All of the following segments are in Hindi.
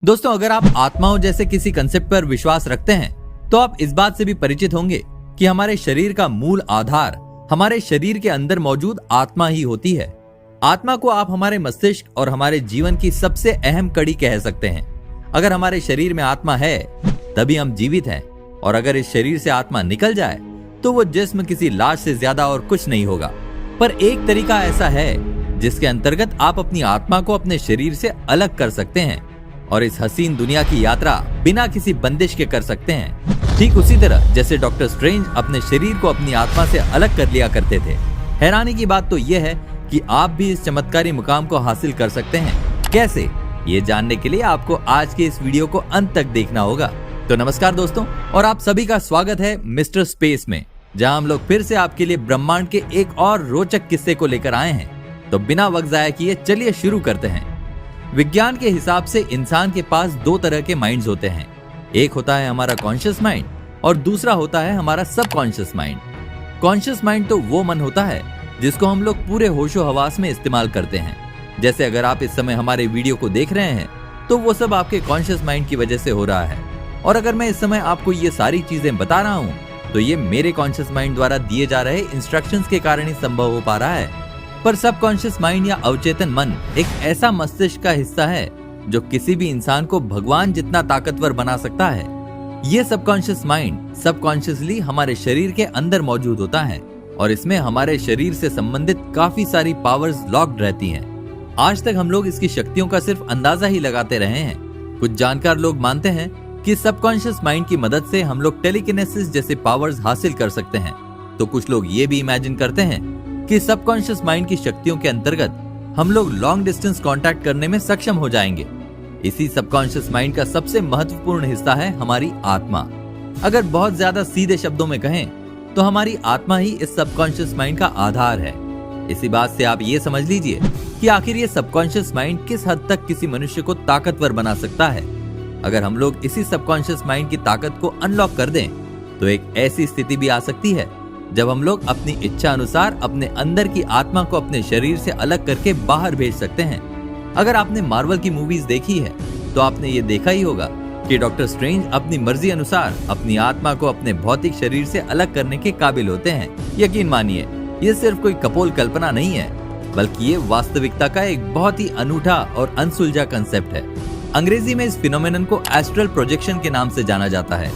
दोस्तों, अगर आप आत्माओं जैसे किसी कंसेप्ट पर विश्वास रखते हैं तो आप इस बात से भी परिचित होंगे कि हमारे शरीर का मूल आधार हमारे शरीर के अंदर मौजूद आत्मा ही होती है। आत्मा को आप हमारे मस्तिष्क और हमारे जीवन की सबसे अहम कड़ी कह सकते हैं। अगर हमारे शरीर में आत्मा है तभी हम जीवित हैं, और अगर इस शरीर से आत्मा निकल जाए तो वो जिस्म किसी लाश से ज्यादा और कुछ नहीं होगा। पर एक तरीका ऐसा है जिसके अंतर्गत आप अपनी आत्मा को अपने शरीर से अलग कर सकते हैं और इस हसीन दुनिया की यात्रा बिना किसी बंदिश के कर सकते हैं। ठीक उसी तरह जैसे डॉक्टर स्ट्रेंज अपने शरीर को अपनी आत्मा से अलग कर लिया करते थे। हैरानी की बात तो यह है कि आप भी इस चमत्कारी मुकाम को हासिल कर सकते हैं। कैसे, ये जानने के लिए आपको आज के इस वीडियो को अंत तक देखना होगा। तो नमस्कार दोस्तों, और आप सभी का स्वागत है मिस्टर स्पेस में, जहां हम लोग फिर से आपके लिए ब्रह्मांड के एक और रोचक किस्से को लेकर आए हैं। तो बिना वक्त जाया किए चलिए शुरू करते हैं। विज्ञान के हिसाब से इंसान के पास दो तरह के माइंड्स होते हैं। एक होता है हमारा कॉन्शियस माइंड और दूसरा होता है हमारा सबकॉन्शियस माइंड। कॉन्शियस माइंड तो वो मन होता है जिसको हम लोग पूरे होशो हवास में इस्तेमाल करते हैं। जैसे अगर आप इस समय हमारे वीडियो को देख रहे हैं तो वो सब आपके कॉन्शियस माइंड की वजह से हो रहा है, और अगर मैं इस समय आपको ये सारी चीजें बता रहा हूँ तो ये मेरे कॉन्शियस माइंड द्वारा दिए जा रहे इंस्ट्रक्शंस के कारण ही संभव हो पा रहा है। पर सबकॉन्शियस माइंड या अवचेतन मन एक ऐसा मस्तिष्क का हिस्सा है जो किसी भी इंसान को भगवान जितना ताकतवर बना सकता है। ये सबकॉन्शियस माइंड सबकॉन्शियसली हमारे शरीर के अंदर मौजूद होता है और इसमें हमारे शरीर से संबंधित काफी सारी पावर्स लॉक्ड रहती हैं। आज तक हम लोग इसकी शक्तियों का सिर्फ अंदाजा ही लगाते रहे हैं। कुछ जानकार लोग मानते हैं कि सबकॉन्शियस माइंड की मदद से हम लोग टेलीकिनेसिस जैसे पावर्स हासिल कर सकते हैं। तो कुछ लोग ये भी इमेजिन करते हैं कि सबकॉन्शियस माइंड की शक्तियों के अंतर्गत हम लोग लॉन्ग डिस्टेंस कांटेक्ट करने में सक्षम हो जाएंगे। इसी सबकॉन्शियस माइंड का सबसे महत्वपूर्ण हिस्सा है हमारी आत्मा। अगर बहुत ज्यादा सीधे शब्दों में कहें तो हमारी आत्मा ही इस सबकॉन्शियस माइंड का आधार है। इसी बात से आप ये समझ लीजिए कि आखिर ये सबकॉन्शियस माइंड किस हद तक किसी मनुष्य को ताकतवर बना सकता है। अगर हम लोग इसी सबकॉन्शियस माइंड की ताकत को अनलॉक कर दें तो एक ऐसी स्थिति भी आ सकती है जब हम लोग अपनी इच्छा अनुसार अपने अंदर की आत्मा को अपने शरीर से अलग करके बाहर भेज सकते हैं। अगर आपने मार्वल की मूवीज देखी है तो आपने ये देखा ही होगा कि डॉक्टर स्ट्रेंज अपनी मर्जी अनुसार अपनी आत्मा को अपने भौतिक शरीर से अलग करने के काबिल होते हैं। यकीन मानिए, ये सिर्फ कोई कपोल कल्पना नहीं है, बल्कि ये वास्तविकता का एक बहुत ही अनूठा और अनसुलझा कंसेप्ट है। अंग्रेजी में इस फिनोमेनन को एस्ट्रल प्रोजेक्शन के नाम से जाना जाता है।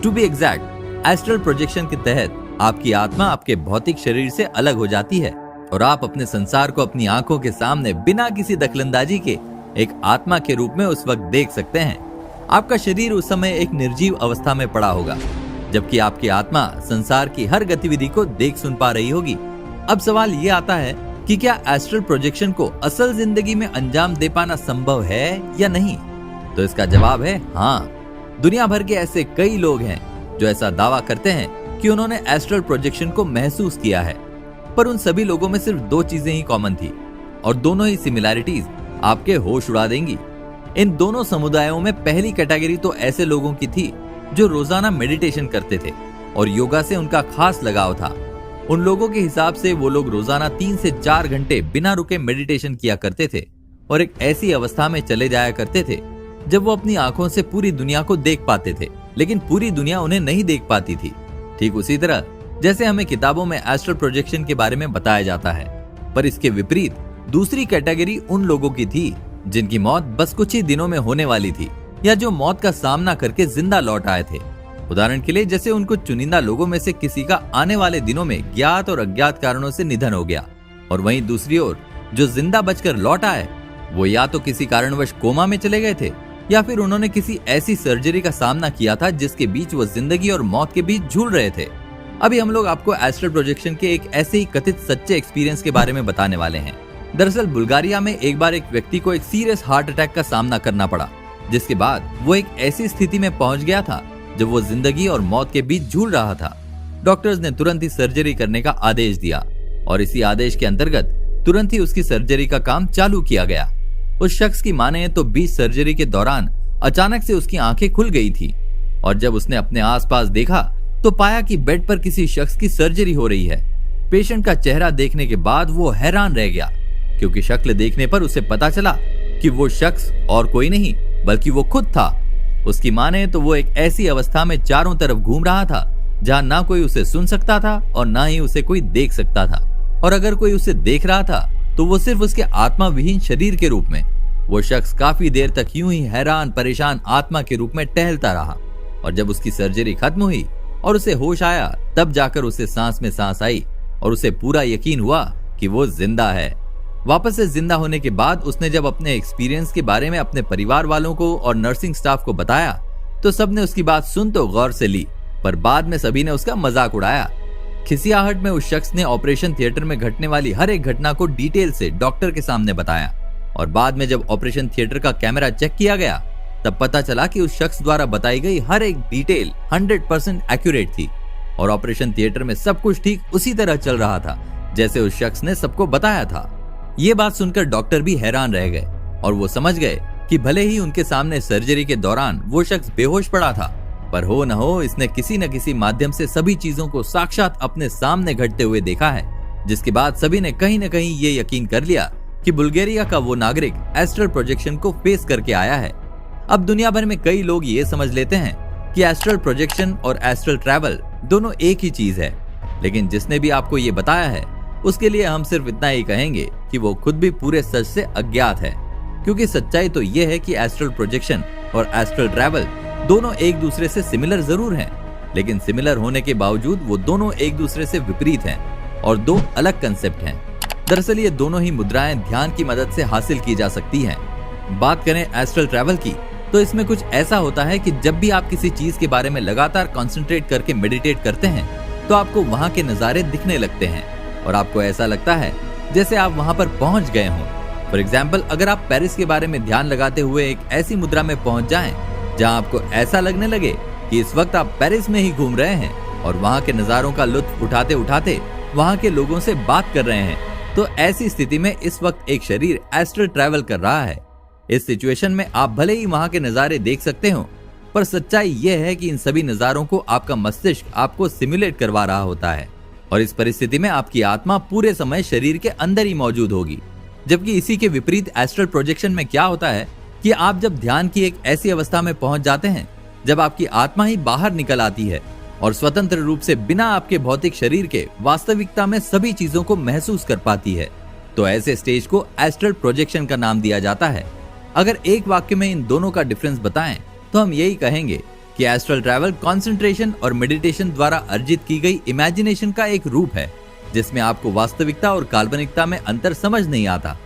To be exact, astral projection के तहत आपकी आत्मा आपके भौतिक शरीर से अलग हो जाती है और आप अपने संसार को अपनी आंखों के सामने बिना किसी दखलंदाजी के एक आत्मा के रूप में उस वक्त देख सकते हैं। आपका शरीर उस समय एक निर्जीव अवस्था में पड़ा होगा, जबकि आपकी आत्मा संसार की हर गतिविधि को देख सुन पा रही होगी। अब सवाल ये आता है कि क्या एस्ट्रल प्रोजेक्शन को असल जिंदगी में अंजाम दे पाना संभव है या नहीं? तो इसका जवाब है हाँ। दुनिया भर के ऐसे कई लोग हैं जो ऐसा दावा करते हैं कि उन्होंने एस्ट्रल प्रोजेक्शन को महसूस किया है, पर उन सभी लोगों में सिर्फ दो चीजें ही कॉमन थी और दोनों ही सिमिलैरिटीज आपके होश उड़ा देंगी। इन दोनों समुदायों में पहली कैटेगरी तो ऐसे लोगों की थी जो रोजाना मेडिटेशन करते थे और योगा से उनका खास लगाव था। उन लोगों के हिसाब से वो लोग रोजाना 3 से 4 घंटे बिना रुके मेडिटेशन किया करते थे और एक ऐसी अवस्था में चले जाया करते थे जब वो अपनी आंखों से पूरी दुनिया को देख पाते थे, लेकिन पूरी दुनिया उन्हें नहीं देख पाती थी। ठीक उसी तरह जैसे हमें किताबों में एस्ट्रल प्रोजेक्शन के बारे में बताया जाता है। पर इसके विपरीत दूसरी कैटेगरी उन लोगों की थी जिनकी मौत बस कुछ ही दिनों में होने वाली थी, या जो मौत का सामना करके जिंदा लौट आए थे। उदाहरण के लिए जैसे उनको चुनिंदा लोगों में से किसी का आने वाले दिनों में ज्ञात और अज्ञात कारणों से निधन हो गया, और वहीं दूसरी ओर जो जिंदा बचकर लौट आए वो या तो किसी कारणवश कोमा में चले गए थे या फिर उन्होंने किसी ऐसी सर्जरी का सामना किया था जिसके बीच वो जिंदगी और मौत के बीच झूल रहे थे। अभी हम लोग आपको एस्ट्रल प्रोजेक्शन के एक ऐसे ही कथित सच्चे एक्सपीरियंस के बारे में बताने वाले हैं। दरअसल बुल्गारिया में एक बार एक व्यक्ति को एक सीरियस हार्ट अटैक का सामना करना पड़ा, जिसके बाद वो एक ऐसी स्थिति में पहुंच गया था जब वो जिंदगी और मौत के बीच झूल रहा था। डॉक्टर्स ने तुरंत ही सर्जरी करने का आदेश दिया और इसी आदेश के अंतर्गत तुरंत ही उसकी सर्जरी का काम चालू किया गया। उस शख्स की माने तो बीच सर्जरी के दौरान अचानक से उसकी आंखें खुल गई थी और जब उसने अपने आसपास देखा तो पाया कि बेड पर किसी शख्स की सर्जरी हो रही है। पेशेंट का चेहरा देखने के बाद वो हैरान रह गया, क्योंकि शक्ल देखने पर उसे पता चला कि वो शख्स और कोई नहीं बल्कि वो खुद था। उसकी माने तो वो एक ऐसी अवस्था में चारों तरफ घूम रहा था जहां ना कोई उसे सुन सकता था और ना ही उसे कोई देख सकता था, और अगर कोई उसे देख रहा था तो वो सिर्फ उसके आत्मा विहीन शरीर के रूप में। वो शख्स काफी देर तक यूं ही हैरान परेशान आत्मा के रूप में टहलता रहा, और जब उसकी सर्जरी खत्म हुई और उसे होश आया तब जाकर उसे सांस में सांस आई और उसे पूरा यकीन हुआ कि वो जिंदा है। वापस से जिंदा होने के बाद उसने जब अपने एक्सपीरियंस के बारे में अपने परिवार वालों को और नर्सिंग स्टाफ को बताया तो सबने उसकी बात सुन तो गौर से ली, पर बाद में सभी ने उसका मजाक उड़ाया। खिसियाहट में उस शख्स ने ऑपरेशन थिएटर में घटने वाली हर एक घटना को डिटेल से डॉक्टर के सामने बताया, और बाद में जब ऑपरेशन थिएटर का कैमरा चेक किया गया तब पता चला कि उस शख्स द्वारा बताई गई हर एक डिटेल 100% एक्यूरेट थी, और ऑपरेशन थिएटर में सब कुछ ठीक उसी तरह चल रहा था जैसे उस शख्स ने सबको बताया था। ये बात सुनकर डॉक्टर भी हैरान रह गए और वो समझ गए कि भले ही उनके सामने सर्जरी के दौरान वो शख्स बेहोश पड़ा था, पर हो न हो इसने किसी न किसी माध्यम से सभी चीजों को साक्षात अपने सामने घटते हुए देखा है, जिसके बाद सभी ने कहीं न कहीं ये यकीन कर लिया कि बुल्गारिया का वो नागरिक एस्ट्रल प्रोजेक्शन को फेस करके आया है। अब दुनिया भर में कई लोग ये समझ लेते हैं कि एस्ट्रल प्रोजेक्शन और एस्ट्रल ट्रैवल दोनों एक ही चीज है, लेकिन जिसने भी आपको ये बताया है उसके लिए हम सिर्फ इतना ही कहेंगे कि वो खुद भी पूरे सच से अज्ञात है, क्योंकि सच्चाई तो ये है कि एस्ट्रल प्रोजेक्शन और एस्ट्रल ट्रैवल दोनों एक दूसरे से सिमिलर जरूर हैं, लेकिन सिमिलर होने के बावजूद वो दोनों एक दूसरे से विपरीत हैं और दो अलग कंसेप्ट हैं। दरअसल ये दोनों ही मुद्राएं ध्यान की मदद से हासिल की जा सकती हैं। बात करें एस्ट्रल ट्रैवल की तो इसमें कुछ ऐसा होता है कि जब भी आप किसी चीज के बारे में लगातार कंसंट्रेट करके मेडिटेट करते हैं तो आपको वहां के नजारे दिखने लगते हैं और आपको ऐसा लगता है जैसे आप वहां पर पहुंच गए हों। फॉर एग्जाम्पल, अगर आप पेरिस के बारे में ध्यान लगाते हुए एक ऐसी मुद्रा में पहुंच जाएं जहां आपको ऐसा लगने लगे कि इस वक्त आप पेरिस में ही घूम रहे हैं और वहां के नजारों का लुत्फ उठाते उठाते वहां के लोगों से बात कर रहे हैं, तो ऐसी स्थिति में इस वक्त एक शरीर एस्ट्रल ट्रैवल कर रहा है। इस सिचुएशन में आप भले ही वहां के नजारे देख सकते हो, पर सच्चाई यह है कि इन सभी नजारों को आपका मस्तिष्क आपको सिमुलेट करवा रहा होता है, और इस परिस्थिति में आपकी आत्मा पूरे समय शरीर के अंदर ही मौजूद होगी। जबकि इसी के विपरीत एस्ट्रल प्रोजेक्शन में क्या होता है कि आप जब ध्यान की एक ऐसी अवस्था में पहुंच जाते हैं जब आपकी आत्मा ही बाहर निकल आती है और स्वतंत्र रूप से बिना आपके भौतिक शरीर के वास्तविकता में सभी चीजों को महसूस कर पाती है, तो ऐसे स्टेज को एस्ट्रल प्रोजेक्शन का नाम दिया जाता है। अगर एक वाक्य में इन दोनों का डिफरेंस बताएं तो हम यही कहेंगे कि एस्ट्रल ट्रैवल कंसंट्रेशन और मेडिटेशन द्वारा अर्जित की गई इमेजिनेशन का एक रूप है जिसमें आपको वास्तविकता और काल्पनिकता में अंतर समझ नहीं आता,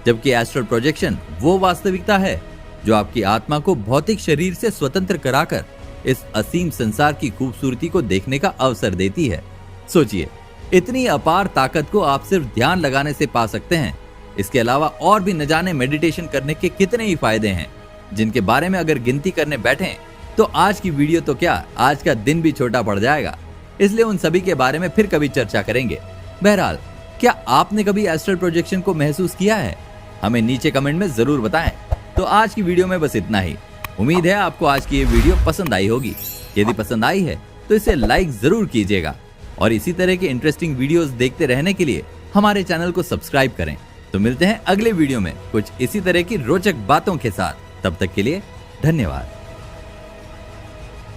जबकि एस्ट्रल प्रोजेक्शन वो वास्तविकता है जो आपकी आत्मा को भौतिक शरीर से स्वतंत्र कराकर इस असीम संसार की खूबसूरती को देखने का अवसर देती है। सोचिए, इतनी अपार ताकत को आप सिर्फ ध्यान लगाने से पा सकते हैं। इसके अलावा और भी न जाने मेडिटेशन करने के कितने ही फायदे हैं, जिनके बारे में अगर गिनती करने बैठें तो आज की वीडियो तो क्या, आज का दिन भी छोटा पड़ जाएगा। इसलिए उन सभी के बारे में फिर कभी चर्चा करेंगे। बहरहाल, क्या आपने कभी एस्ट्रल प्रोजेक्शन को महसूस किया है? हमें नीचे कमेंट में जरूर बताएं। तो आज की वीडियो में बस इतना ही। उम्मीद है आपको आज की ये वीडियो पसंद आई होगी। यदि पसंद आई है तो इसे लाइक जरूर कीजिएगा, और इसी तरह के इंटरेस्टिंग वीडियोस देखते रहने के लिए हमारे चैनल को सब्सक्राइब करें। तो मिलते हैं अगले वीडियो में कुछ इसी तरह की रोचक बातों के साथ। तब तक के लिए धन्यवाद।